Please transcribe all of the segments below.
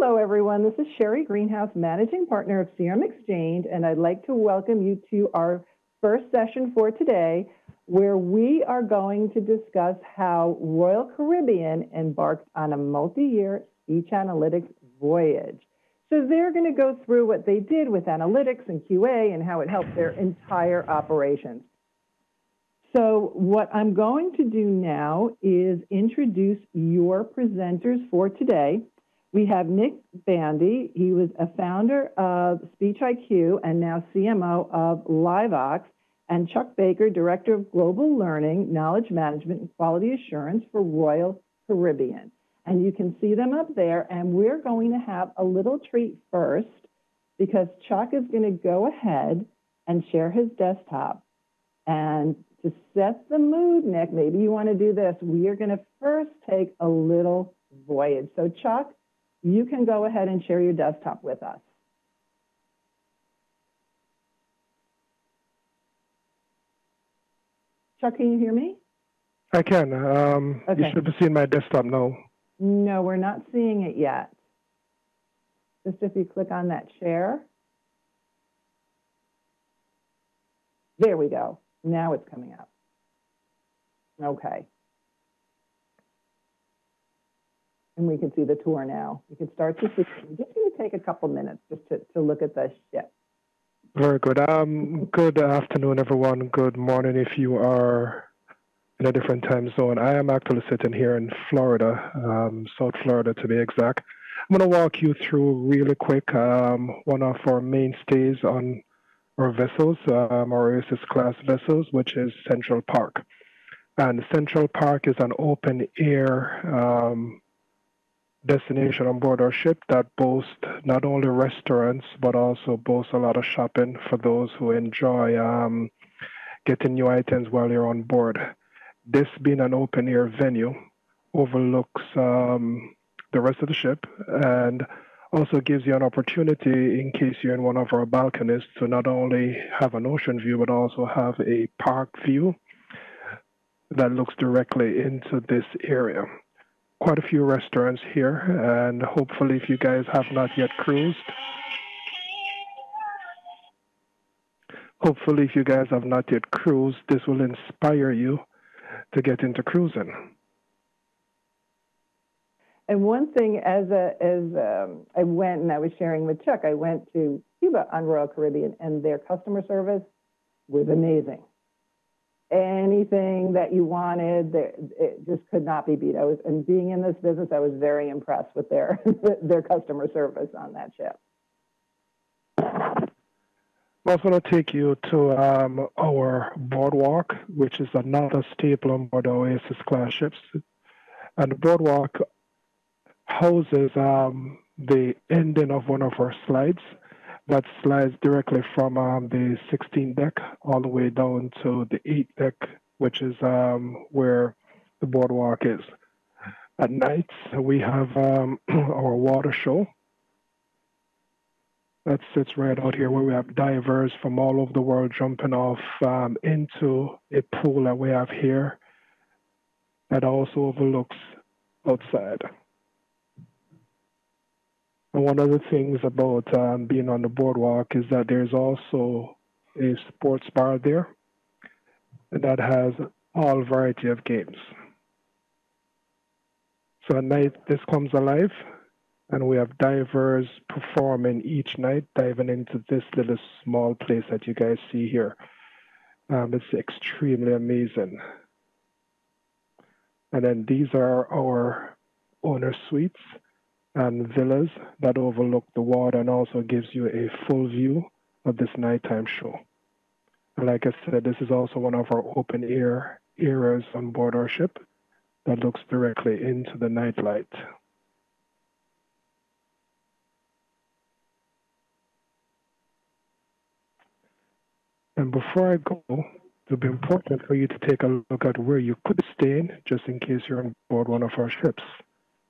Hello, everyone. This is Sheri, Greenhaus, Managing Partner of CRMXchange, and I'd like to welcome you to our first session for today, where we are going to discuss how Royal Caribbean embarked on a multi-year speech analytics voyage. So they're going to go through what they did with analytics and QA and how it helped their entire operations. So what I'm going to do now is introduce your presenters for today. We have Nick Bandy. He was a founder of Speech IQ and now CMO of LiveVox, and Chuck Baker, Director of Global Learning, Knowledge Management, and Quality Assurance for Royal Caribbean. And you can see them up there, and we're going to have a little treat first because Chuck is going to go ahead and share his desktop. And to set the mood, Nick, maybe you want to do this. We are going to first take a little voyage. So Chuck, you can go ahead and share your desktop with us. Chuck, can you hear me? I can. Okay. You should be seeing my desktop now. No, we're not seeing it yet. Just if you click on that share. There we go. Now it's coming up. Okay. And we can see the tour now. You can start to see. It's just going to take a couple minutes just to look at the ship. Very good. Good afternoon, everyone. Good morning if you are in a different time zone. I am actually sitting here in Florida, South Florida to be exact. I'm going to walk you through really quick one of our mainstays on our vessels, our Oasis class vessels, which is Central Park. And Central Park is an open air destination on board our ship that boasts not only restaurants, but also boasts a lot of shopping for those who enjoy getting new items while you're on board. This being an open air venue overlooks the rest of the ship and also gives you an opportunity in case you're in one of our balconies to not only have an ocean view, but also have a park view that looks directly into this area. Quite a few restaurants here, and hopefully if you guys have not yet cruised, this will inspire you to get into cruising. And one thing, as I went and I was sharing with Chuck, I went to Cuba on Royal Caribbean, and their customer service was amazing. Anything that you wanted, it just could not be beat. And being in this business, I was very impressed with their customer service on that ship. I'm also going to take you to our Boardwalk, which is another staple on board Oasis class ships. And the Boardwalk houses the ending of one of our slides that slides directly from the 16th deck all the way down to the 8th deck, which is where the Boardwalk is. At night, we have our water show. That sits right out here where we have divers from all over the world jumping off into a pool that we have here that also overlooks outside. And one of the things about being on the Boardwalk is that there's also a sports bar there that has all variety of games. So at night, this comes alive, and we have divers performing each night, diving into this little small place that you guys see here. It's extremely amazing. And then these are our owner suites and villas that overlook the water and also gives you a full view of this nighttime show. And like I said, this is also one of our open air areas on board our ship that looks directly into the nightlight. And before I go, it will be important for you to take a look at where you could stay just in case you're on board one of our ships.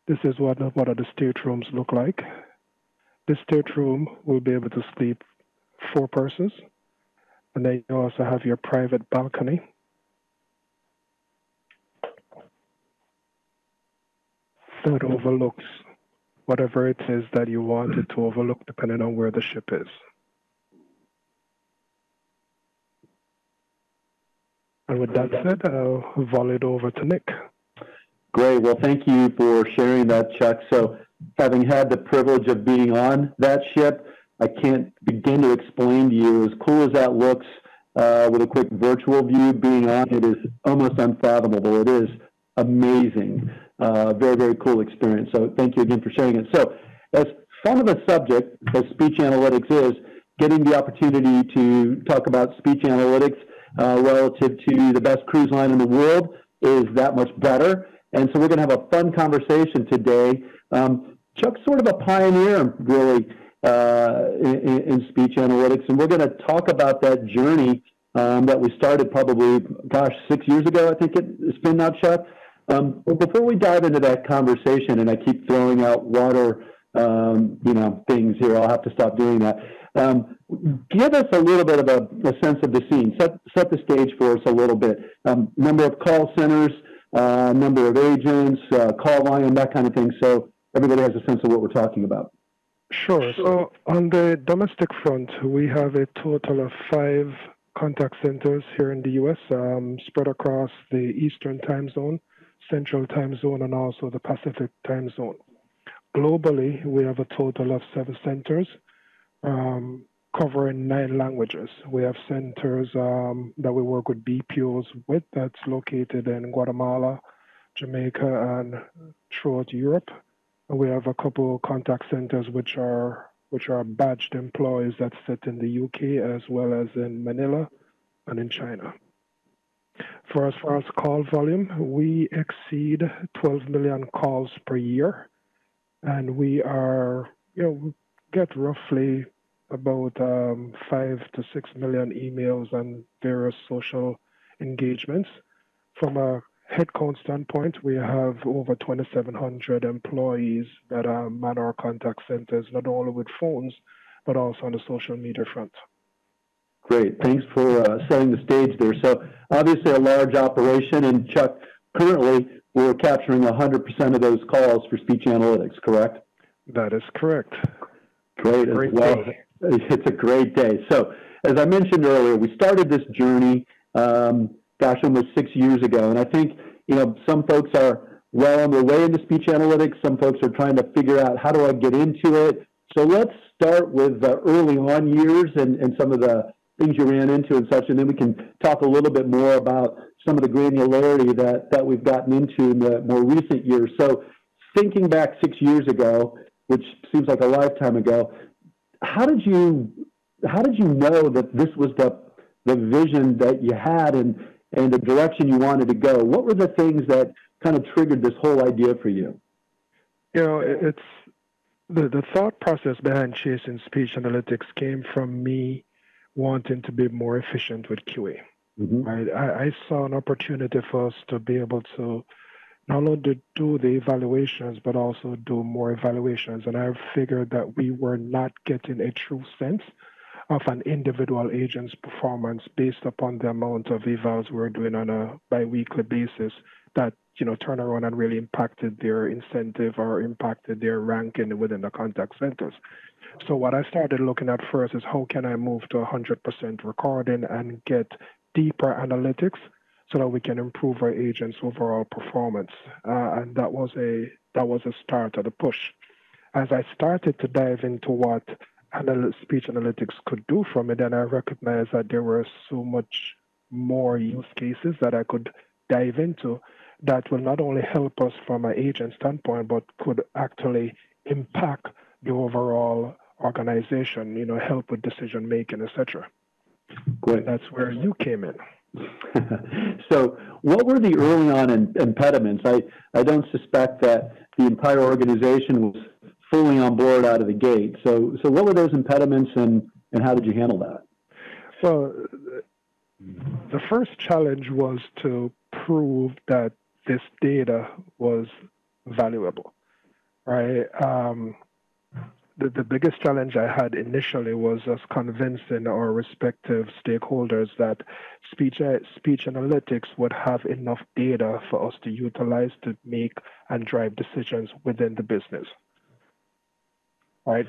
This is what the staterooms look like. This stateroom will be able to sleep 4 persons. And then you also have your private balcony. That overlooks whatever it is that you want it to overlook depending on where the ship is. And with that said, I'll volley it over to Nick. Great. Well, thank you for sharing that, Chuck. So having had the privilege of being on that ship, I can't begin to explain to you, as cool as that looks with a quick virtual view, being on it is almost unfathomable. It is amazing. Very, very cool experience. So thank you again for sharing it. So as fun of a subject as speech analytics is, getting the opportunity to talk about speech analytics relative to the best cruise line in the world is that much better. And so we're going to have a fun conversation today. Chuck's sort of a pioneer, really, in speech analytics, and we're going to talk about that journey that we started probably, 6 years ago, I think it's been now, Chuck. But before we dive into that conversation, and I keep throwing out water, things here, I'll have to stop doing that. Give us a little bit of a sense of the scene. Set the stage for us a little bit. Number of call centers, number of agents, call volume, that kind of thing, so everybody has a sense of what we're talking about. Sure. So on the domestic front, we have a total of 5 contact centers here in the U.S., spread across the Eastern time zone, Central time zone, and also the Pacific time zone. Globally, we have a total of 7 centers covering 9 languages. We have centers that we work with BPOs with that's located in Guatemala, Jamaica, and throughout Europe. And we have a couple contact centers which are badged employees that sit in the UK as well as in Manila and in China. For as far as call volume, we exceed 12 million calls per year, and we are, we get roughly about 5 to 6 million emails and various social engagements. From a headcount standpoint, we have over 2,700 employees that man our contact centers, not only with phones, but also on the social media front. Great. Thanks for setting the stage there. So obviously a large operation, and Chuck, currently we're capturing 100% of those calls for speech analytics, correct? That is correct. Great as well. Day. It's a great day. So as I mentioned earlier, we started this journey almost 6 years ago. And I think, some folks are well on their way into speech analytics. Some folks are trying to figure out, how do I get into it? So let's start with the early on years and some of the things you ran into and such, and then we can talk a little bit more about some of the granularity that we've gotten into in the more recent years. So thinking back 6 years ago, which seems like a lifetime ago, how did you know that this was the vision that you had and the direction you wanted to go? What were the things that kind of triggered this whole idea for you? It's the thought process behind chasing speech analytics came from me wanting to be more efficient with QA. Mm-hmm. Right? I saw an opportunity for us to be able to not only do the evaluations, but also do more evaluations. And I figured that we were not getting a true sense of an individual agent's performance based upon the amount of evals we're doing on a bi-weekly basis that, turn around and really impacted their incentive or impacted their ranking within the contact centers. So what I started looking at first is how can I move to 100% recording and get deeper analytics so that we can improve our agents' overall performance. And that was a start of the push. As I started to dive into what speech analytics could do for me, then I recognized that there were so much more use cases that I could dive into that will not only help us from an agent standpoint, but could actually impact the overall organization, help with decision making, etc. Great. That's where you came in. So what were the early on impediments? I don't suspect that the entire organization was fully on board out of the gate. So what were those impediments and how did you handle that? Well, the first challenge was to prove that this data was valuable, right? The biggest challenge I had initially was us convincing our respective stakeholders that speech analytics would have enough data for us to utilize to make and drive decisions within the business, right?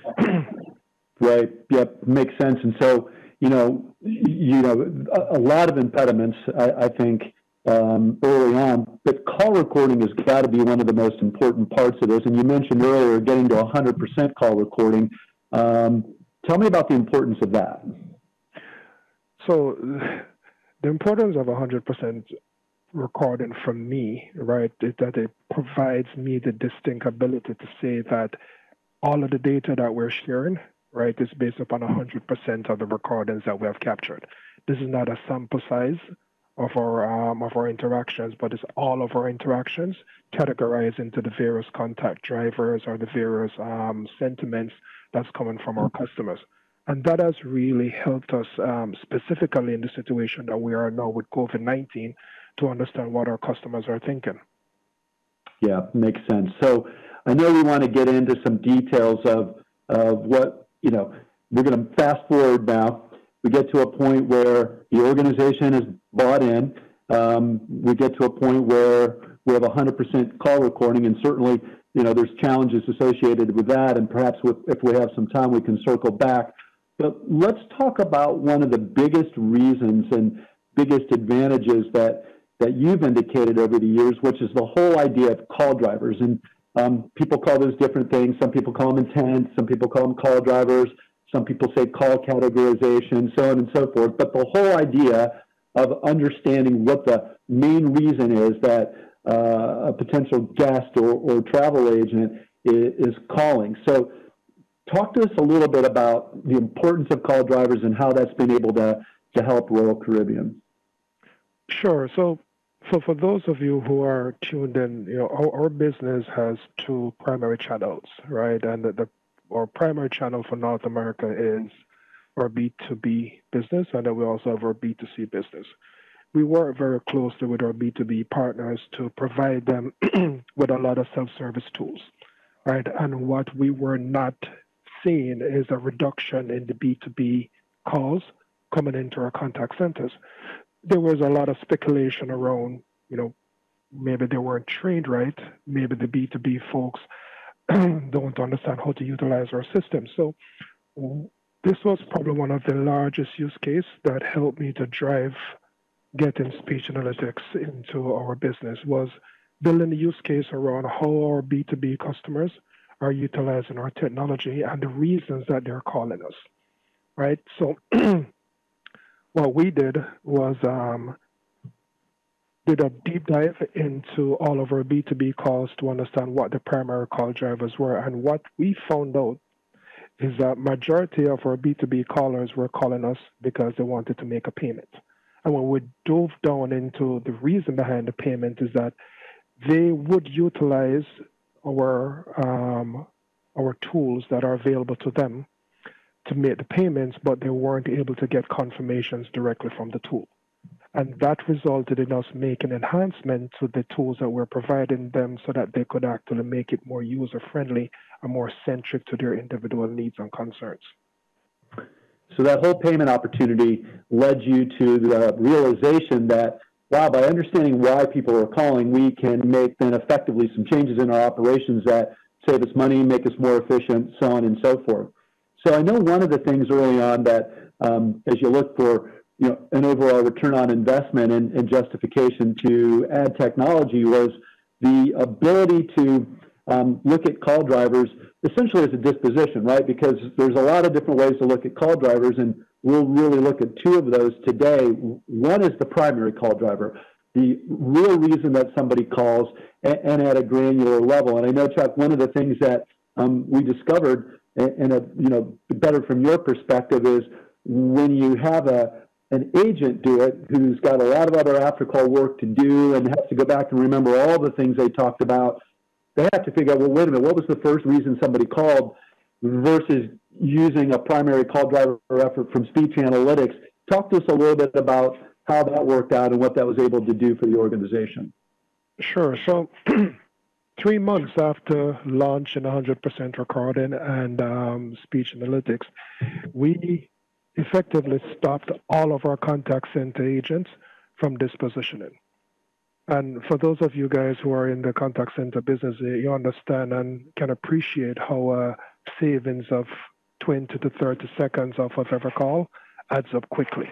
Right. Yep. Makes sense. And so, a lot of impediments, I think, early on, but call recording has got to be one of the most important parts of this. And you mentioned earlier getting to 100% call recording. Tell me about the importance of that. So the importance of 100% recording for me, right, is that it provides me the distinct ability to say that all of the data that we're sharing, right, is based upon 100% of the recordings that we have captured. This is not a sample size of our interactions, but it's all of our interactions categorized into the various contact drivers or the various sentiments that's coming from our customers. And that has really helped us specifically in the situation that we are now with COVID-19 to understand what our customers are thinking. Yeah, makes sense. So I know we want to get into some details of what, we're going to fast forward now. We get to a point where the organization is bought in. We get to a point where we have 100% call recording, and certainly, there's challenges associated with that, and perhaps if we have some time, we can circle back. But let's talk about one of the biggest reasons and biggest advantages that you've indicated over the years, which is the whole idea of call drivers. And people call those different things. Some people call them intent. Some people call them call drivers. Some people say call categorization, so on and so forth. But the whole idea of understanding what the main reason is that a potential guest or travel agent is calling. So talk to us a little bit about the importance of call drivers and how that's been able to help Royal Caribbean. Sure. So for those of you who are tuned in, our business has two primary channels, right? And our primary channel for North America is our B2B business, and then we also have our B2C business. We work very closely with our B2B partners to provide them with a lot of self-service tools, right? And what we were not seeing is a reduction in the B2B calls coming into our contact centers. There was a lot of speculation around, maybe they weren't trained right, maybe the B2B folks don't understand how to utilize our system. So this was probably one of the largest use cases that helped me to drive getting speech analytics into our business, was building a use case around how our B2B customers are utilizing our technology and the reasons that they're calling us, right? So what we did was did a deep dive into all of our B2B calls to understand what the primary call drivers were. And what we found out is that majority of our B2B callers were calling us because they wanted to make a payment. And when we dove down into the reason behind the payment is that they would utilize our tools that are available to them to make the payments, but they weren't able to get confirmations directly from the tool. And that resulted in us making enhancements to the tools that we're providing them so that they could actually make it more user-friendly and more centric to their individual needs and concerns. So that whole payment opportunity led you to the realization that, wow, by understanding why people are calling, we can make then effectively some changes in our operations that save us money, make us more efficient, so on and so forth. So I know one of the things early on that as you look for an overall return on investment and justification to add technology was the ability to look at call drivers essentially as a disposition, right? Because there's a lot of different ways to look at call drivers, and we'll really look at two of those today. One is the primary call driver, the real reason that somebody calls, and at a granular level. And I know, Chuck, one of the things that we discovered, and better from your perspective, is when you have an agent do it who's got a lot of other after-call work to do and has to go back and remember all the things they talked about, they have to figure out, well, wait a minute, what was the first reason somebody called versus using a primary call driver effort from speech analytics. Talk to us a little bit about how that worked out and what that was able to do for the organization. Sure. So 3 months after launching 100% recording and speech analytics, we effectively stopped all of our contact center agents from dispositioning. And for those of you guys who are in the contact center business, you understand and can appreciate how a savings of 20 to 30 seconds off of every call adds up quickly.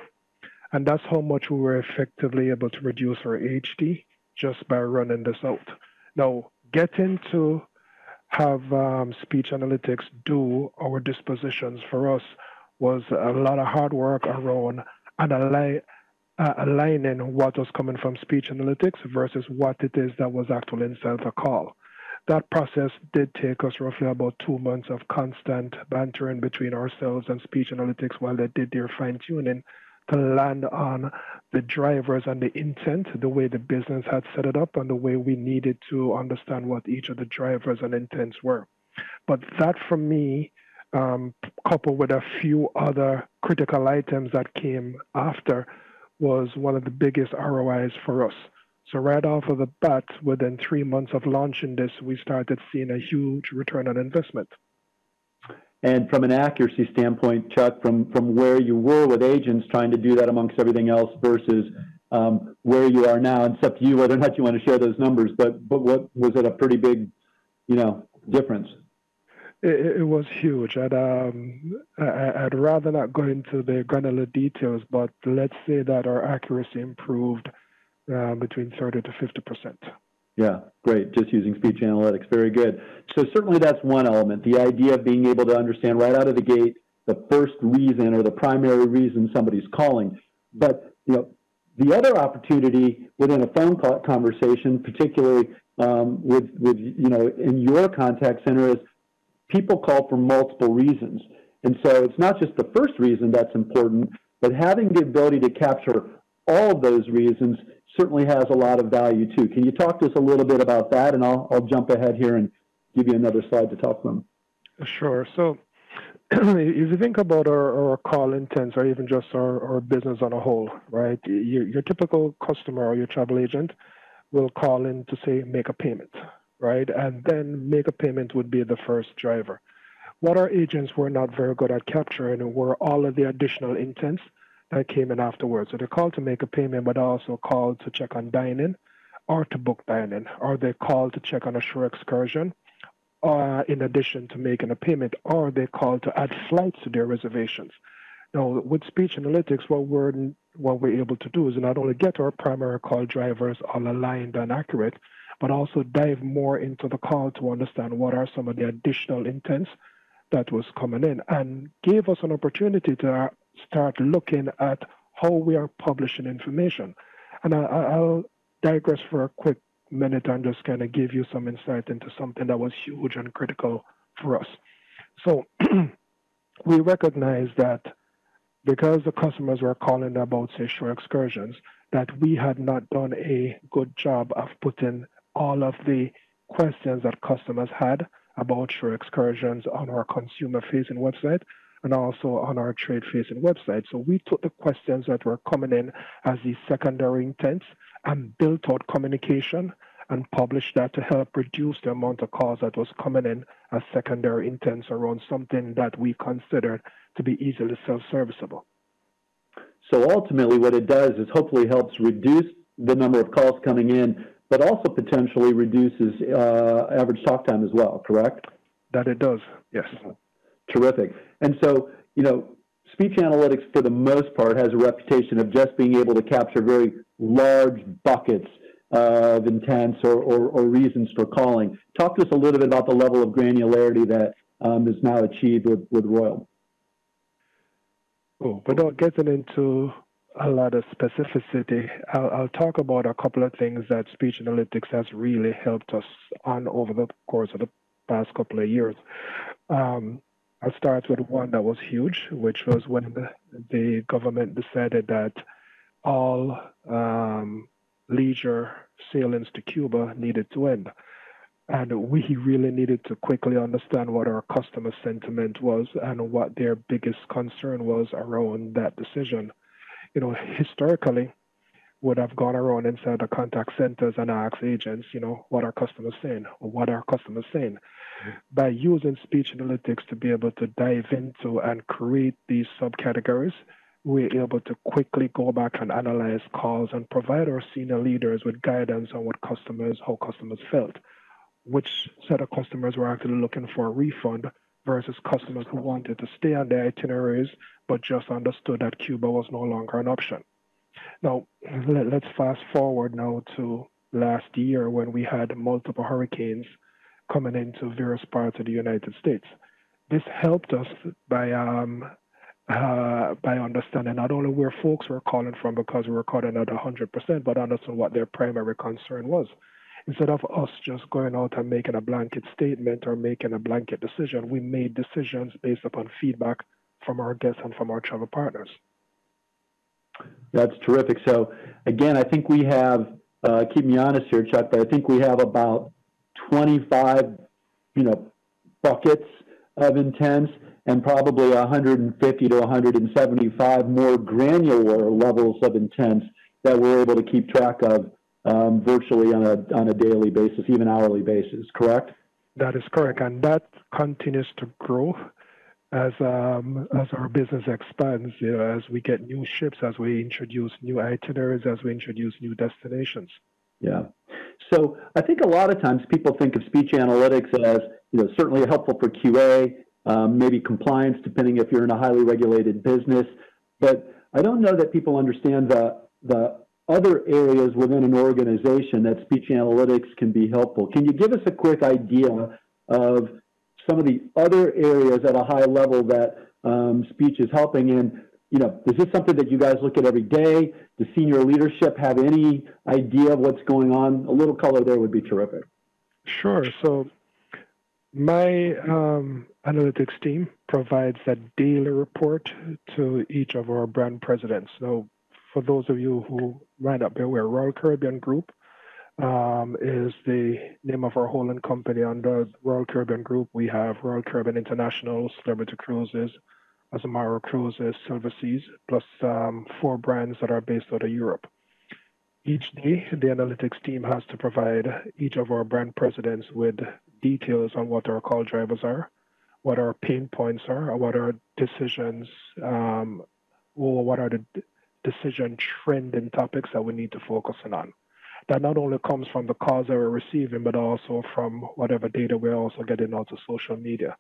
And that's how much we were effectively able to reduce our HD just by running this out. Now, getting to have speech analytics do our dispositions for us was a lot of hard work around aligning what was coming from speech analytics versus what it is that was actually inside the call. That process did take us roughly about 2 months of constant bantering between ourselves and speech analytics while they did their fine-tuning to land on the drivers and the intent, the way the business had set it up and the way we needed to understand what each of the drivers and intents were. But that, for me, coupled with a few other critical items that came after, was one of the biggest ROIs for us. So right off of the bat, within 3 months of launching this, we started seeing a huge return on investment. And from an accuracy standpoint, Chuck, from where you were with agents trying to do that amongst everything else versus where you are now, and it's up to you whether or not you want to share those numbers, but what was it a pretty big, difference? It was huge. I'd rather not go into the granular details, but let's say that our accuracy improved between 30 to 50%. Yeah, great. Just using speech analytics. Very good. So certainly that's one element, the idea of being able to understand right out of the gate the first reason or the primary reason somebody's calling. But, the other opportunity within a phone call conversation, particularly with in your contact center, is people call for multiple reasons. And so it's not just the first reason that's important, but having the ability to capture all of those reasons certainly has a lot of value too. Can you talk to us a little bit about that? And I'll jump ahead here and give you another slide to talk from. Sure. So if you think about our call intents or even just our business on a whole, right? Your typical customer or your travel agent will call in to say, make a payment, right? And then make a payment would be the first driver. What our agents were not very good at capturing were all of the additional intents that came in afterwards. So they called to make a payment, but also called to check on dining or to book dining, or they called to check on a shore excursion in addition to making a payment, or they called to add flights to their reservations. Now, with speech analytics, what we're able to do is not only get our primary call drivers all aligned and accurate, but also dive more into the call to understand what are some of the additional intents that was coming in, and gave us an opportunity to start looking at how we are publishing information. And I'll digress for a quick minute and just kind of give you some insight into something that was huge and critical for us. So we recognize that because the customers were calling about, say, shore excursions, that we had not done a good job of putting all of the questions that customers had about shore excursions on our consumer-facing website and also on our trade-facing website. So we took the questions that were coming in as the secondary intents and built out communication and published that to help reduce the amount of calls that was coming in as secondary intents around something that we considered to be easily self-serviceable. So ultimately what it does is hopefully helps reduce the number of calls coming in, but also potentially reduces average talk time as well, correct? That it does, yes. Terrific. And so, speech analytics for the most part has a reputation of just being able to capture very large buckets of intents or reasons for calling. Talk to us a little bit about the level of granularity that is now achieved with Royal. Oh, without getting into a lot of specificity, I'll talk about a couple of things that speech analytics has really helped us on over the course of the past couple of years. I'll start with one that was huge, which was when the government decided that all leisure sailings to Cuba needed to end. And we really needed to quickly understand what our customer sentiment was and what their biggest concern was around that decision. Historically, would have gone around inside the contact centers and asked agents, what are customers saying or what are customers saying? Mm-hmm. By using speech analytics to be able to dive into and create these subcategories, we're able to quickly go back and analyze calls and provide our senior leaders with guidance on how customers felt. Which set of customers were actually looking for a refund versus customers who wanted to stay on their itineraries but just understood that Cuba was no longer an option. Now, let's fast forward now to last year when we had multiple hurricanes coming into various parts of the United States. This helped us by understanding not only where folks were calling from because we were calling at 100%, but understand what their primary concern was. Instead of us just going out and making a blanket statement or making a blanket decision, we made decisions based upon feedback from our guests and from our travel partners. That's terrific. So again, I think we have, keep me honest here, Chuck, but I think we have about 25, buckets of intents and probably 150 to 175 more granular levels of intents that we're able to keep track of virtually on a daily basis, even hourly basis, correct? That is correct, and that continues to grow as our business expands, as we get new ships, as we introduce new itineraries, as we introduce new destinations. Yeah. So I think a lot of times people think of speech analytics as, certainly helpful for QA, maybe compliance, depending if you're in a highly regulated business. But I don't know that people understand the other areas within an organization that speech analytics can be helpful. Can you give us a quick idea of some of the other areas at a high level that speech is helping in? Is this something that you guys look at every day? Does senior leadership have any idea of what's going on? A little color there would be terrific. Sure. So my analytics team provides a daily report to each of our brand presidents. Now, for those of you who might not be aware, Royal Caribbean Group is the name of our holding company. Under Royal Caribbean Group, we have Royal Caribbean International, Celebrity Cruises, Azamara Cruises, Silver Seas, plus 4 brands that are based out of Europe. Each day, the analytics team has to provide each of our brand presidents with details on what our call drivers are, what our pain points are, or what our decisions, or what are the decision trending topics that we need to focus on. That not only comes from the calls that we're receiving, but also from whatever data we're also getting out of social media.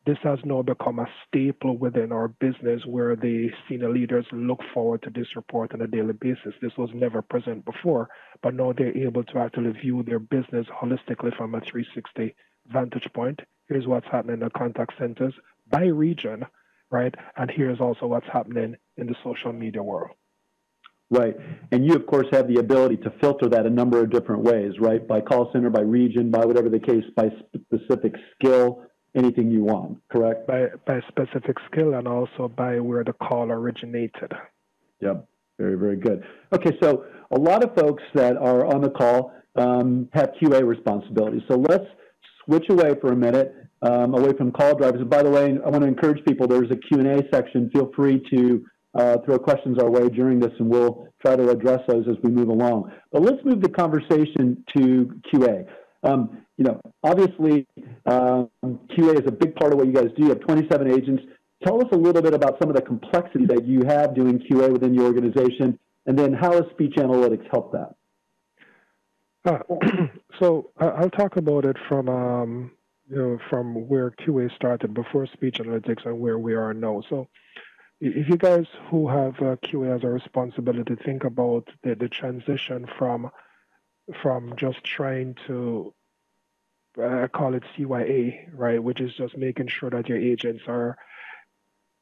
This has now become a staple within our business where the senior leaders look forward to this report on a daily basis. This was never present before, but now they're able to actually view their business holistically from a 360 vantage point. Here's what's happening in the contact centers by region, right? And here's also what's happening in the social media world. Right. And you, of course, have the ability to filter that a number of different ways, right? By call center, by region, by whatever the case, by specific skill, anything you want, correct? By specific skill and also by where the call originated. Yep. Very, very good. Okay, so a lot of folks that are on the call have QA responsibilities. So let's switch away for a minute, away from call drivers. And by the way, I want to encourage people, there's a Q&A section. Feel free to throw questions our way during this, and we'll try to address those as we move along. But let's move the conversation to QA. Obviously, QA is a big part of what you guys do. You have 27 agents. Tell us a little bit about some of the complexity that you have doing QA within your organization, and then how does speech analytics help that? So I'll talk about it from where QA started before speech analytics and where we are now. So if you guys who have QA as a responsibility, think about the transition from just trying to I call it CYA, right, which is just making sure that your agents are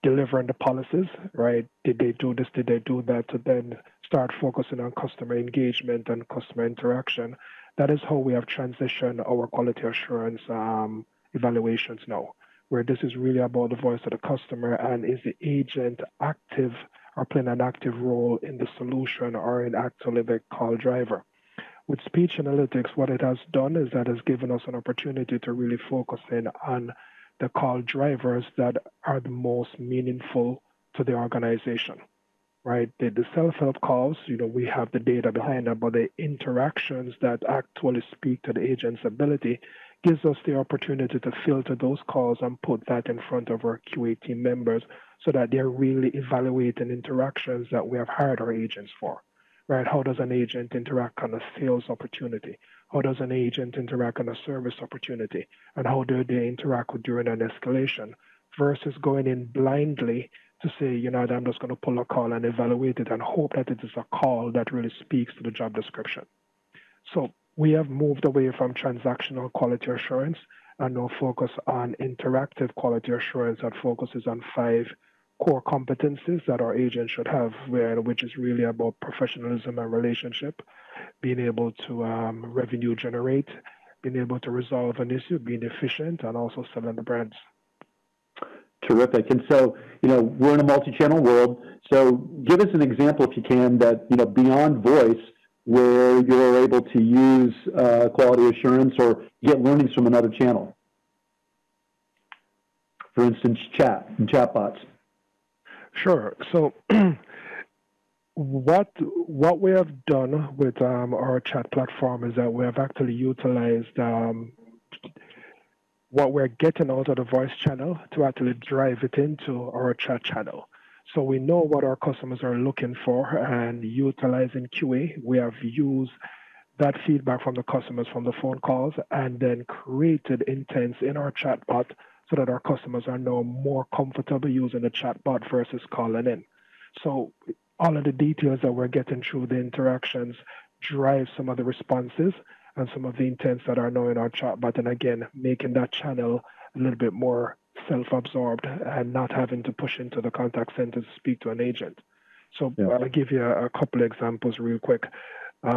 delivering the policies, right? Did they do this? Did they do that? To then start focusing on customer engagement and customer interaction. That is how we have transitioned our quality assurance evaluations now, where this is really about the voice of the customer and is the agent active or playing an active role in the solution or in actually the call driver. With speech analytics, what it has done is that has given us an opportunity to really focus in on the call drivers that are the most meaningful to the organization, right? The self-help calls, we have the data behind them, but the interactions that actually speak to the agent's ability gives us the opportunity to filter those calls and put that in front of our QA team members so that they're really evaluating interactions that we have hired our agents for. Right? How does an agent interact on a sales opportunity? how does an agent interact on a service opportunity, and how do they interact with during an escalation, versus going in blindly to say, I'm just going to pull a call and evaluate it and hope that it is a call that really speaks to the job description. So we have moved away from transactional quality assurance and now focus on interactive quality assurance that focuses on 5 core competencies that our agent should have, which is really about professionalism and relationship, being able to revenue generate, being able to resolve an issue, being efficient, and also selling the brands. Terrific. And so, we're in a multi-channel world. So give us an example, if you can, that, beyond voice, where you're able to use quality assurance or get learnings from another channel. For instance, chat and chatbots. Sure. So what we have done with our chat platform is that we have actually utilized what we're getting out of the voice channel to actually drive it into our chat channel. So we know what our customers are looking for, and utilizing QA, we have used that feedback from the customers from the phone calls and then created intents in our chatbot so that our customers are now more comfortable using the chatbot versus calling in. So all of the details that we're getting through the interactions drive some of the responses and some of the intents that are now in our chatbot, and again, making that channel a little bit more self-absorbed and not having to push into the contact center to speak to an agent. So I'll give you a couple of examples real quick. We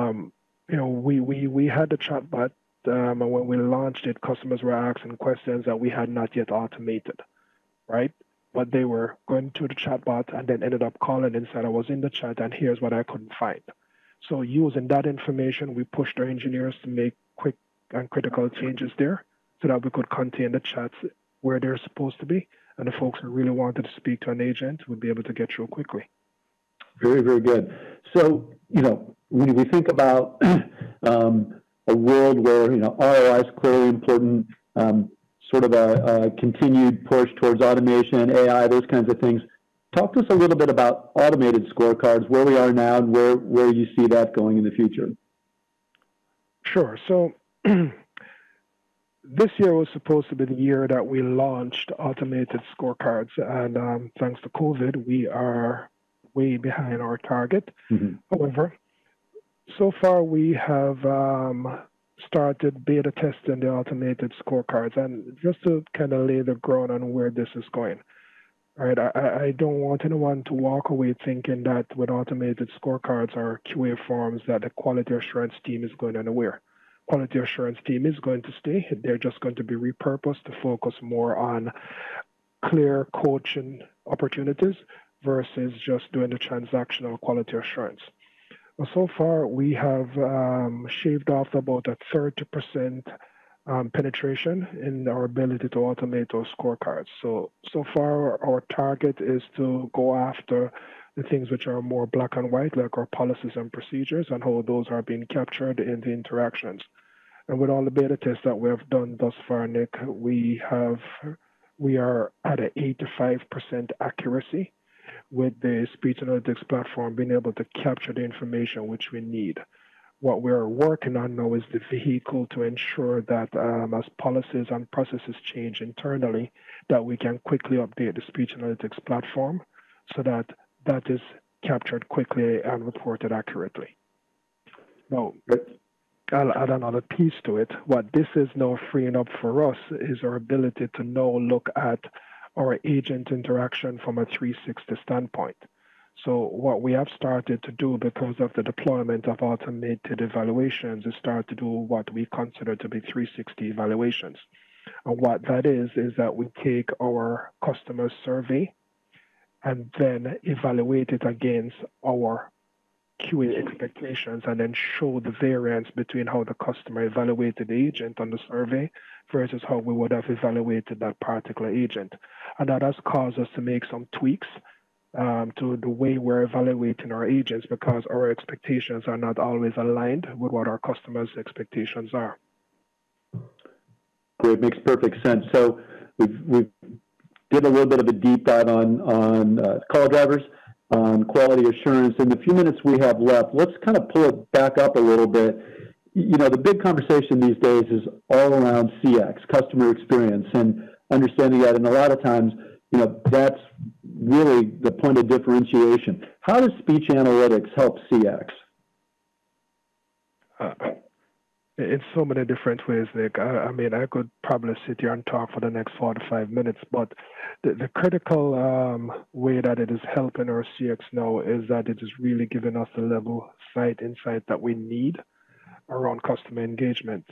had the chatbot, and when we launched it, customers were asking questions that we had not yet automated, right? But they were going to the chatbot and then ended up calling and said, I was in the chat and here's what I couldn't find. So using that information, we pushed our engineers to make quick and critical changes there so that we could contain the chats where they're supposed to be, and the folks who really wanted to speak to an agent would be able to get through quickly. Very, very good. So, when we think about a world where, ROI is clearly important, sort of a continued push towards automation, AI, those kinds of things, talk to us a little bit about automated scorecards, where we are now and where you see that going in the future. Sure. So this year was supposed to be the year that we launched automated scorecards, and thanks to COVID, we are way behind our target. Mm-hmm. However, so far we have started beta testing the automated scorecards, and just to kind of lay the ground on where this is going. All right, I don't want anyone to walk away thinking that with automated scorecards or QA forms that the quality assurance team is going anywhere. Quality assurance team is going to stay. They're just going to be repurposed to focus more on clear coaching opportunities versus just doing the transactional quality assurance. Well, so far, we have shaved off about a 30% penetration in our ability to automate those scorecards. So far, our target is to go after the things which are more black and white, like our policies and procedures, and how those are being captured in the interactions. And with all the beta tests that we have done thus far, Nick, we are at an 85% accuracy with the speech analytics platform being able to capture the information which we need. What we're working on now is the vehicle to ensure that as policies and processes change internally, that we can quickly update the speech analytics platform so that that is captured quickly and reported accurately. Now, I'll add another piece to it. What this is now freeing up for us is our ability to now look at our agent interaction from a 360 standpoint. So what we have started to do because of the deployment of automated evaluations is start to do what we consider to be 360 evaluations. And what that is that we take our customer survey and then evaluate it against our QA expectations and then show the variance between how the customer evaluated the agent on the survey versus how we would have evaluated that particular agent. And that has caused us to make some tweaks to the way we're evaluating our agents because our expectations are not always aligned with what our customers' expectations are. Great, makes perfect sense. So we've did a little bit of a deep dive on call drivers, on quality assurance. In the few minutes we have left, let's kind of pull it back up a little bit. the big conversation these days is all around CX, customer experience, and understanding that. And a lot of times, that's really the point of differentiation. How does speech analytics help CX? In so many different ways, Nick. I mean, I could probably sit here and talk for the next 45 minutes, but the critical way that it is helping our CX now is that it is really giving us the level insight that we need around customer engagement,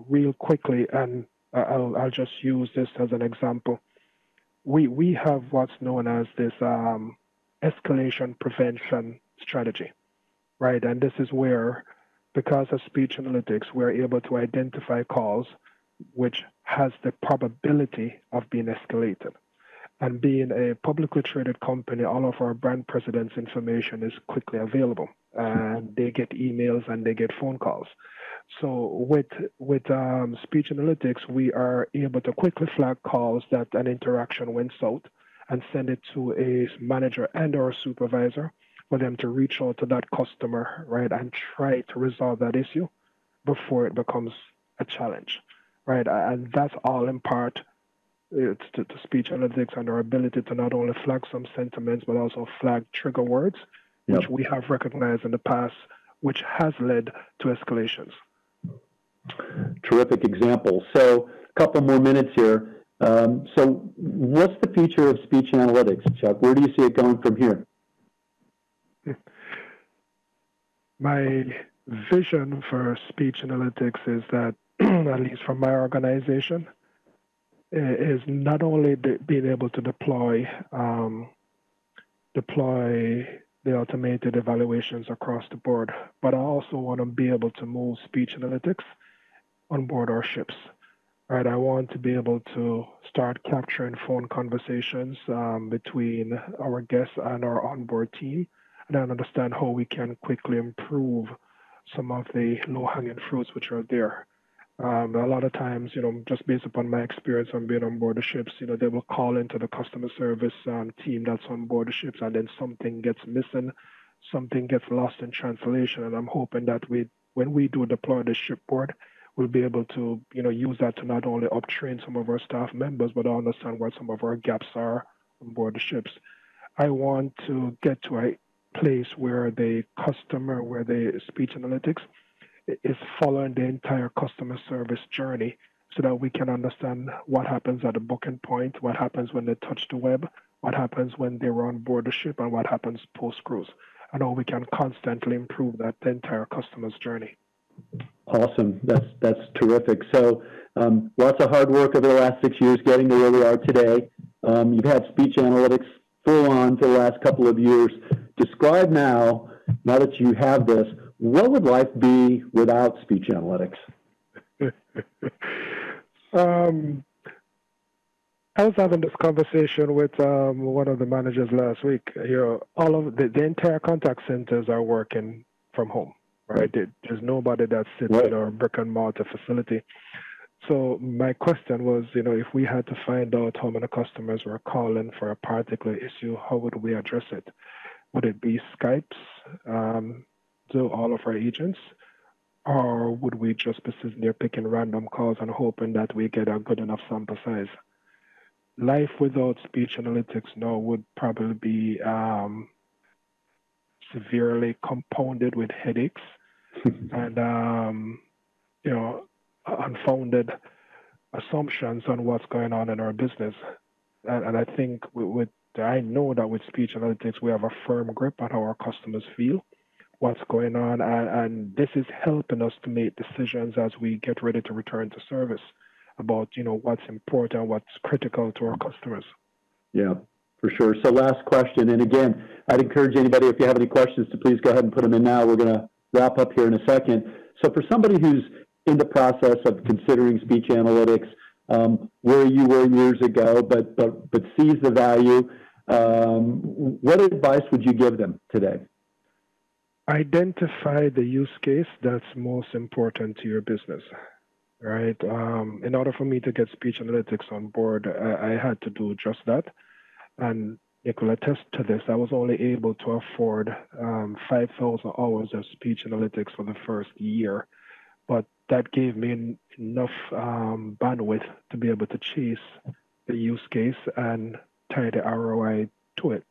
real quickly. And I'll just use this as an example. We have what's known as this escalation prevention strategy, right? And this is where, because of speech analytics, we're able to identify calls which has the probability of being escalated. And being a publicly traded company, all of our brand presidents' information is quickly available, and they get emails and they get phone calls. So with speech analytics, we are able to quickly flag calls that an interaction went south and send it to a manager and or a supervisor for them to reach out to that customer, right, and try to resolve that issue before it becomes a challenge, right? And that's all in part to speech analytics and our ability to not only flag some sentiments, but also flag trigger words, which we have recognized in the past, which has led to escalations. Terrific example. So a couple more minutes here. So what's the future of speech analytics, Chuck? Where do you see it going from here? My vision for speech analytics is that, at least from my organization, is not only being able to deploy the automated evaluations across the board, but I also want to be able to move speech analytics on board our ships. Right, I want to be able to start capturing phone conversations between our guests and our onboard team, and then understand how we can quickly improve some of the low-hanging fruits which are there. A lot of times, just based upon my experience on being on board the ships, they will call into the customer service team that's on board the ships, and then something gets missing, something gets lost in translation, and I'm hoping that when we do deploy the shipboard, we'll be able to, use that to not only uptrain some of our staff members, but understand where some of our gaps are on board the ships. I want to get to a place where the speech analytics is following the entire customer service journey so that we can understand what happens at the booking point, what happens when they touch the web, what happens when they're on board the ship, and what happens post-cruise. And how we can constantly improve that entire customer's journey. Awesome. That's terrific. So lots of hard work over the last 6 years getting to where we are today. You've had speech analytics full on for the last couple of years. Describe now that you have this, what would life be without speech analytics? I was having this conversation with one of the managers last week. All of the entire contact centers are working from home. Right, there's nobody that sits in our brick and mortar facility. So my question was, if we had to find out how many customers were calling for a particular issue, how would we address it? Would it be Skypes to all of our agents, or would we just be sitting there picking random calls and hoping that we get a good enough sample size? Life without speech analytics now would probably be severely compounded with headaches and unfounded assumptions on what's going on in our business. And I think I know that with speech analytics, we have a firm grip on how our customers feel, what's going on, and this is helping us to make decisions as we get ready to return to service about what's important, what's critical to our customers. Yeah. For sure. So last question, and again, I'd encourage anybody, if you have any questions, to please go ahead and put them in now. We're going to wrap up here in a second. So for somebody who's in the process of considering speech analytics, where you were years ago, but sees the value, what advice would you give them today? Identify the use case that's most important to your business. Right. In order for me to get speech analytics on board, I had to do just that. And you could attest to this. I was only able to afford 5,000 hours of speech analytics for the first year. but that gave me enough bandwidth to be able to chase the use case and tie the ROI to it.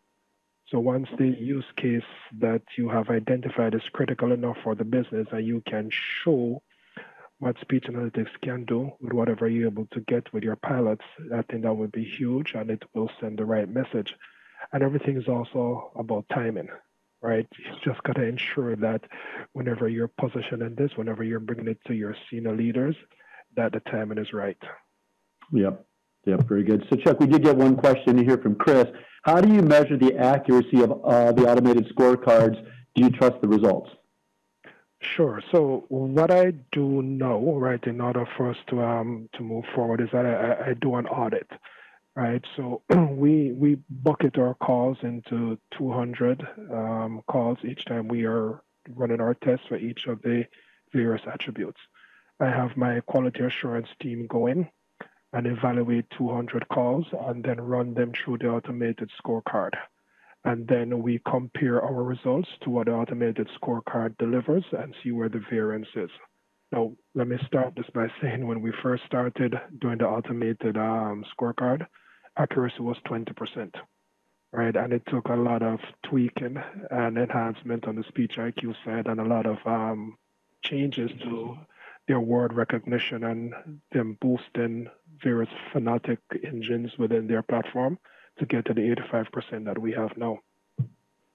So once the use case that you have identified is critical enough for the business and you can show what speech analytics can do with whatever you're able to get with your pilots, I think that would be huge and it will send the right message. And everything is also about timing, right? You just got to ensure that whenever you're positioning this, whenever you're bringing it to your senior leaders, that the timing is right. Yep, very good. So Chuck, we did get one question here from Chris. How do you measure the accuracy of the automated scorecards? Do you trust the results? Sure. So what I do know, right, in order for us to move forward is that I do an audit, right? So we bucket our calls into 200 calls each time we are running our tests for each of the various attributes. I have my quality assurance team go in and evaluate 200 calls and then run them through the automated scorecard. And then we compare our results to what the automated scorecard delivers and see where the variance is. Now, let me start this by saying when we first started doing the automated scorecard, accuracy was 20%, right? And it took a lot of tweaking and enhancement on the speech IQ side and a lot of changes to their word recognition and them boosting various phonetic engines within their platform to get to the 85% that we have now. I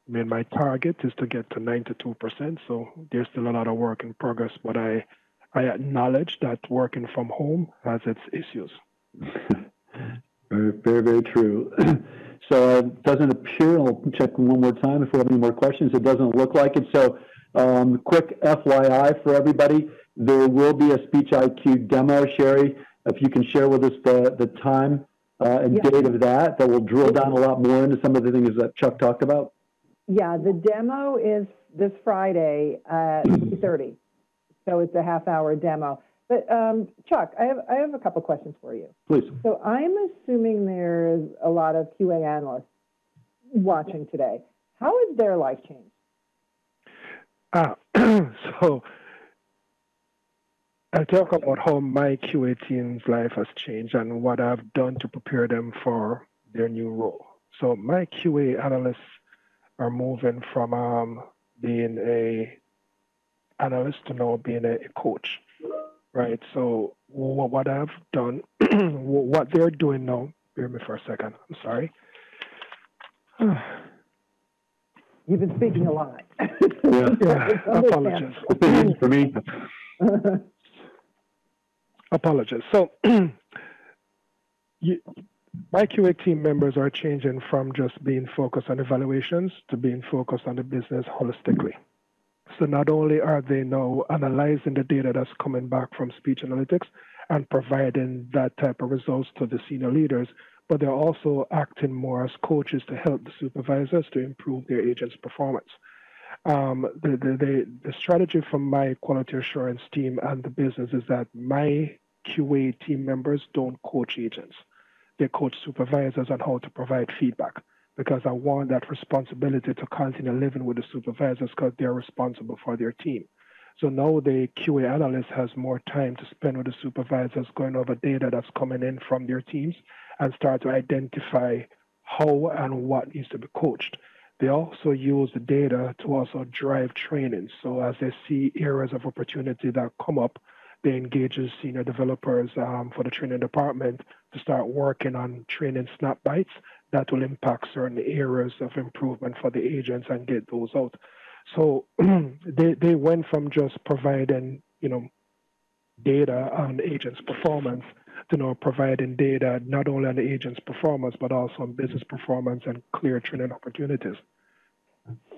mean, my target is to get to 92%, so there's still a lot of work in progress, but I acknowledge that working from home has its issues. Very, very true. So it doesn't appear, I'll check one more time if we have any more questions, it doesn't look like it. So quick FYI for everybody, there will be a speech IQ demo, Sheri, if you can share with us the time and date of that will drill down a lot more into some of the things that Chuck talked about. Yeah, the demo is this Friday at 3:30, so it's a half-hour demo. But Chuck, I have a couple questions for you. Please. So I'm assuming there's a lot of QA analysts watching today. How has their life changed? So I'll talk about how my QA team's life has changed and what I've done to prepare them for their new role. So my QA analysts are moving from being a analyst to now being a coach, right? So what I've done, what they're doing now, bear with me for a second, I'm sorry. You've been speaking a lot. Apologies. For me. Apologies. So my QA team members are changing from just being focused on evaluations to being focused on the business holistically. So not only are they now analyzing the data that's coming back from speech analytics and providing that type of results to the senior leaders, but they're also acting more as coaches to help the supervisors to improve their agents' performance. The strategy from my quality assurance team and the business is that my QA team members don't coach agents. They coach supervisors on how to provide feedback because I want that responsibility to continue living with the supervisors because they're responsible for their team. So now the QA analyst has more time to spend with the supervisors going over data that's coming in from their teams and start to identify how and what needs to be coached. They also use the data to also drive training. So as they see areas of opportunity that come up, they engage as senior developers for the training department to start working on training snap bites that will impact certain areas of improvement for the agents and get those out. So they went from just providing, data on agents' performance to now providing data not only on the agent's performance, but also on business performance and clear training opportunities.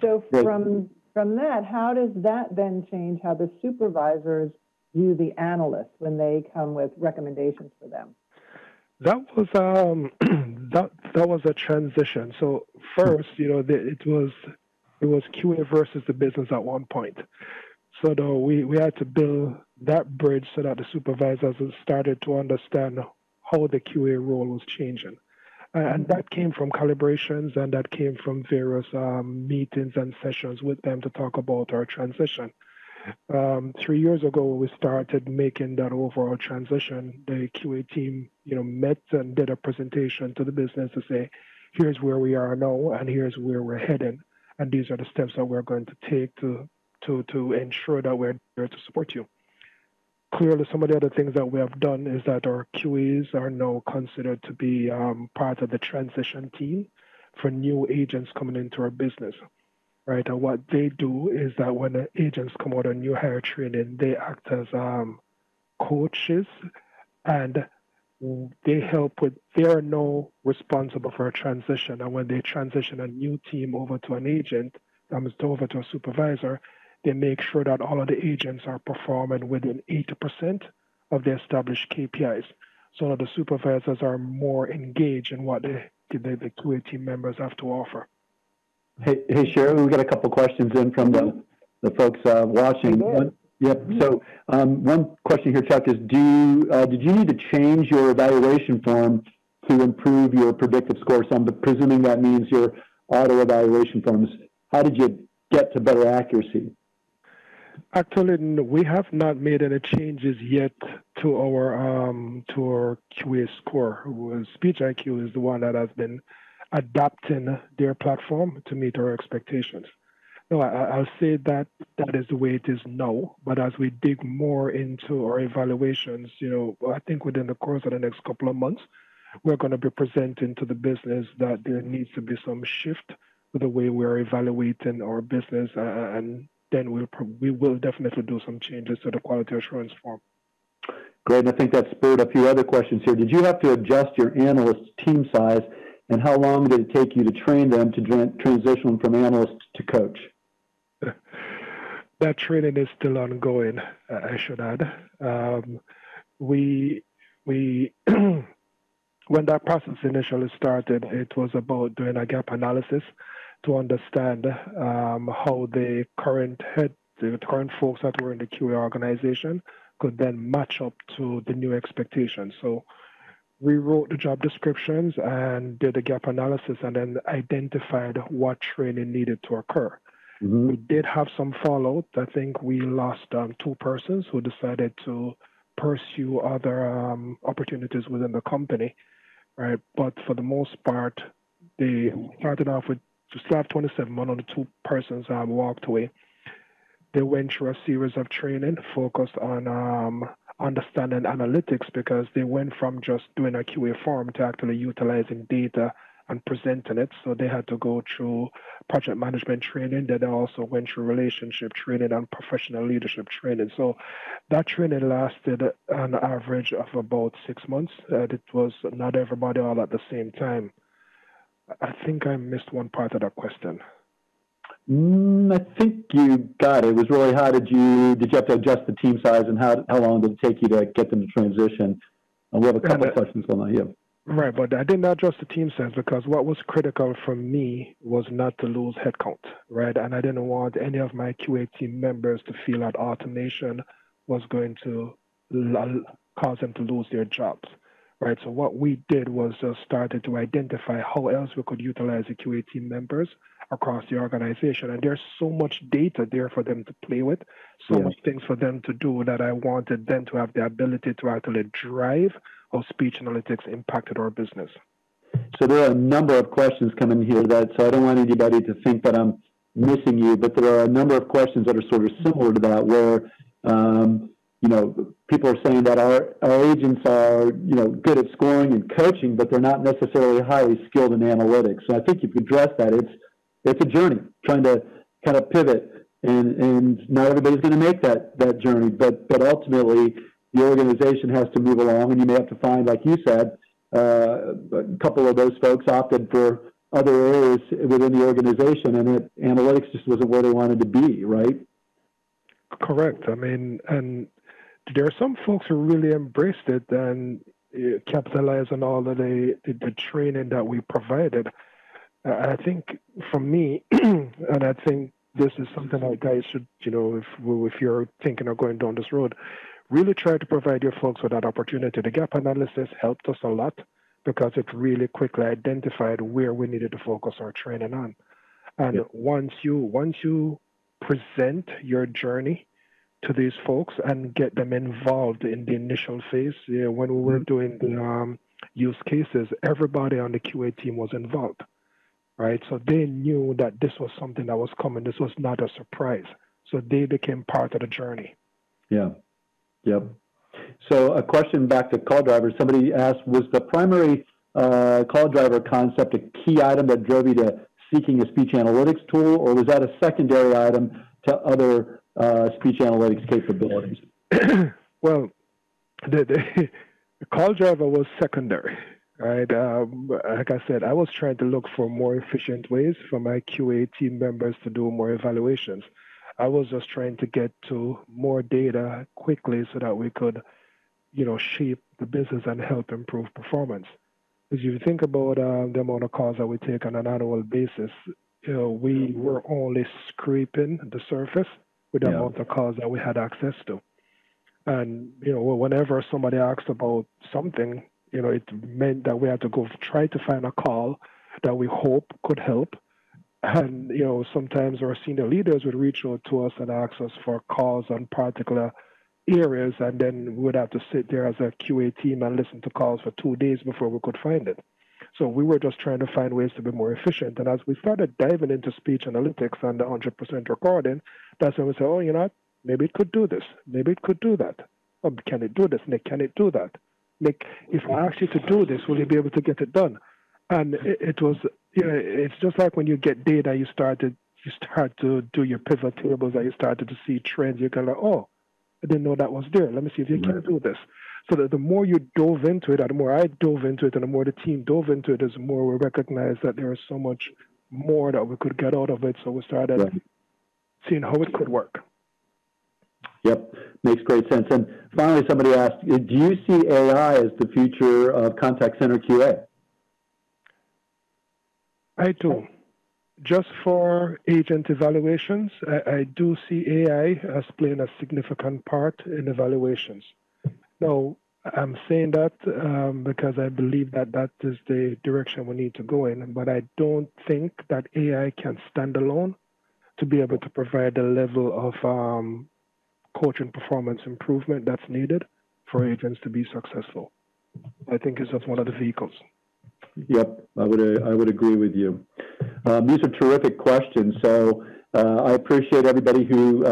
So from that, how does that then change how the supervisors view the analysts when they come with recommendations for them? That was that was a transition. So first, it was QA versus the business at one point. So though we had to build that bridge so that the supervisors started to understand how the QA role was changing. And that came from calibrations and that came from various meetings and sessions with them to talk about our transition. 3 years ago, when we started making that overall transition, the QA team, met and did a presentation to the business to say, here's where we are now, and here's where we're heading, and these are the steps that we're going to take to ensure that we're there to support you. Clearly, some of the other things that we have done is that our QAs are now considered to be part of the transition team for new agents coming into our business, right? And what they do is that when the agents come out on new hire training, they act as coaches, and they are now responsible for a transition. And when they transition a new team over to an agent, over to a supervisor, they make sure that all of the agents are performing within 80% of the established KPIs. So that the supervisors are more engaged in what the QA team members have to offer. Hey, Sheri, we've got a couple questions in from the folks watching. Yep. So one question here, Chuck, is did you need to change your evaluation form to improve your predictive score? So I'm presuming that means your auto evaluation forms. How did you get to better accuracy? Actually, no, we have not made any changes yet to our QA score. Speech IQ is the one that has been adapting their platform to meet our expectations. No, I'll say that is the way it is now. But as we dig more into our evaluations, I think within the course of the next couple of months, we're going to be presenting to the business that there needs to be some shift with the way we're evaluating our business, and then we will definitely do some changes to the quality assurance form. Great, and I think that spurred a few other questions here. Did you have to adjust your analyst team size, and how long did it take you to train them to transition from analyst to coach? That training is still ongoing, I should add. We when that process initially started, it was about doing a gap analysis to understand how the current folks that were in the QA organization could then match up to the new expectations. So we wrote the job descriptions and did a gap analysis and then identified what training needed to occur. Mm-hmm. We did have some fallout. I think we lost 2 persons who decided to pursue other opportunities within the company, right? But for the most part, they started off with to staff 27. One of the 2 persons walked away. They went through a series of training focused on understanding analytics, because they went from just doing a QA form to actually utilizing data and presenting it. So they had to go through project management training. Then they also went through relationship training and professional leadership training. So that training lasted an average of about 6 months. It was not everybody all at the same time. I think I missed one part of that question. I think you got it. It was really did you have to adjust the team size, and how long did it take you to get them to transition? We have a couple of questions on that. Yeah. Right, but I didn't adjust the team size because what was critical for me was not to lose headcount, right? And I didn't want any of my QA team members to feel that automation was going to cause them to lose their jobs, right? So what we did was just started to identify how else we could utilize the QA team members across the organization. And there's so much data there for them to play with, so much things for them to do, that I wanted them to have the ability to actually drive how speech analytics impacted our business. So there are a number of questions coming here so I don't want anybody to think that I'm missing you, but there are a number of questions that are sort of similar to that, where, people are saying that our agents are, good at scoring and coaching, but they're not necessarily highly skilled in analytics. So I think you've addressed that. It's a journey, trying to kind of pivot, and not everybody's going to make that journey, but ultimately the organization has to move along, and you may have to find, like you said, a couple of those folks opted for other areas within the organization, and analytics just wasn't where they wanted to be, right? Correct. I mean, and there are some folks who really embraced it and capitalized on all of the training that we provided. I think for me, and I think this is something that guys should, if you're thinking of going down this road, really try to provide your folks with that opportunity. The gap analysis helped us a lot because it really quickly identified where we needed to focus our training on. And once you present your journey to these folks and get them involved in the initial phase. Yeah, when we were doing the use cases, everybody on the QA team was involved, right? So they knew that this was something that was coming. This was not a surprise. So they became part of the journey. Yeah. Yep. So a question back to call drivers. Somebody asked, was the primary call driver concept a key item that drove you to seeking a speech analytics tool, or was that a secondary item to other speech analytics capabilities? Well, the call driver was secondary, right? Like I said, I was trying to look for more efficient ways for my QA team members to do more evaluations. I was just trying to get to more data quickly so that we could, shape the business and help improve performance. Because if you think about the amount of calls that we take on an annual basis, we were only scraping the surface with the amount of calls that we had access to. And, whenever somebody asked about something, it meant that we had to go try to find a call that we hope could help. And, sometimes our senior leaders would reach out to us and ask us for calls on particular areas, and then we would have to sit there as a QA team and listen to calls for 2 days before we could find it. So we were just trying to find ways to be more efficient. And as we started diving into speech analytics and the 100% recording, that's when we said, maybe it could do this. Maybe it could do that. Oh, can it do this? Nick, can it do that? Nick, if I ask you to do this, will you be able to get it done? And it was, it's just like when you get data, you start to do your pivot tables and you started to see trends. You go like, oh, I didn't know that was there. Let me see if you can do this. So that the more you dove into it, and the more I dove into it, and the more the team dove into it, the more we recognized that there was so much more that we could get out of it. So we started seeing how it could work. Yep, makes great sense. And finally, somebody asked, do you see AI as the future of contact center QA? I do. Just for agent evaluations, I do see AI as playing a significant part in evaluations. Now, I'm saying that because I believe that that is the direction we need to go in, but I don't think that AI can stand alone to be able to provide the level of coaching performance improvement that's needed for agents to be successful. I think it's just one of the vehicles. Yep, I would agree with you. These are terrific questions. So I appreciate everybody who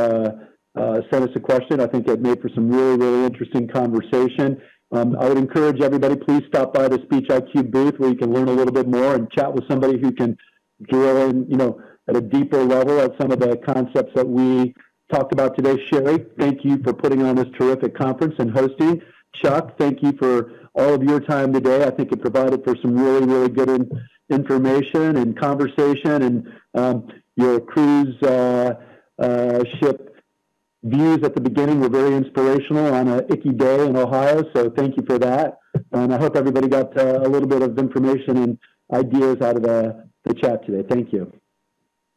sent us a question. I think it made for some really, really interesting conversation. I would encourage everybody, please stop by the Speech IQ booth where you can learn a little bit more and chat with somebody who can drill in, at a deeper level at some of the concepts that we talked about today. Sheri, thank you for putting on this terrific conference and hosting. Chuck, thank you for all of your time today. I think it provided for some really, really good information and conversation, and your cruise ship views at the beginning were very inspirational on an icky day in Ohio, so thank you for that. And I hope everybody got a little bit of information and ideas out of the chat today. Thank you.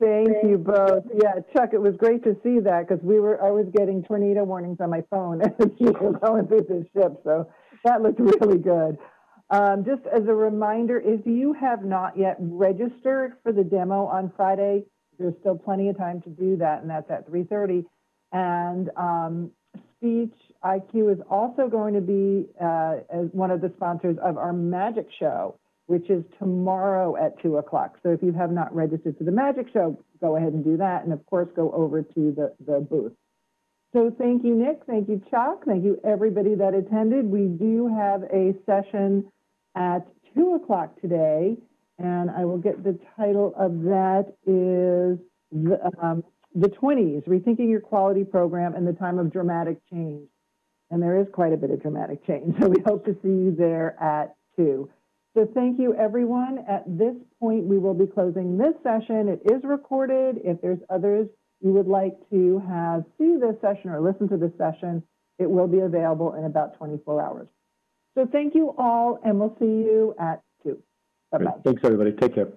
Thank you both. Yeah, Chuck, it was great to see that because I was getting tornado warnings on my phone as you were going through this ship, so that looked really good. Just as a reminder, if you have not yet registered for the demo on Friday, there's still plenty of time to do that, and that's at 3:30. And Speech IQ is also going to be as one of the sponsors of our Magic Show, which is tomorrow at 2 o'clock. So if you have not registered for the Magic Show, go ahead and do that. And of course, go over to the booth. So thank you, Nick. Thank you, Chuck. Thank you, everybody that attended. We do have a session at 2 o'clock today, and I will get the title of that is the 20s, Rethinking Your Quality Program in the Time of Dramatic Change. And there is quite a bit of dramatic change, so we hope to see you there at 2. So thank you, everyone. At this point, we will be closing this session. It is recorded. If there's others you would like to see this session or listen to this session, it will be available in about 24 hours. So thank you all, and we'll see you at 2. Bye-bye. Thanks, everybody. Take care.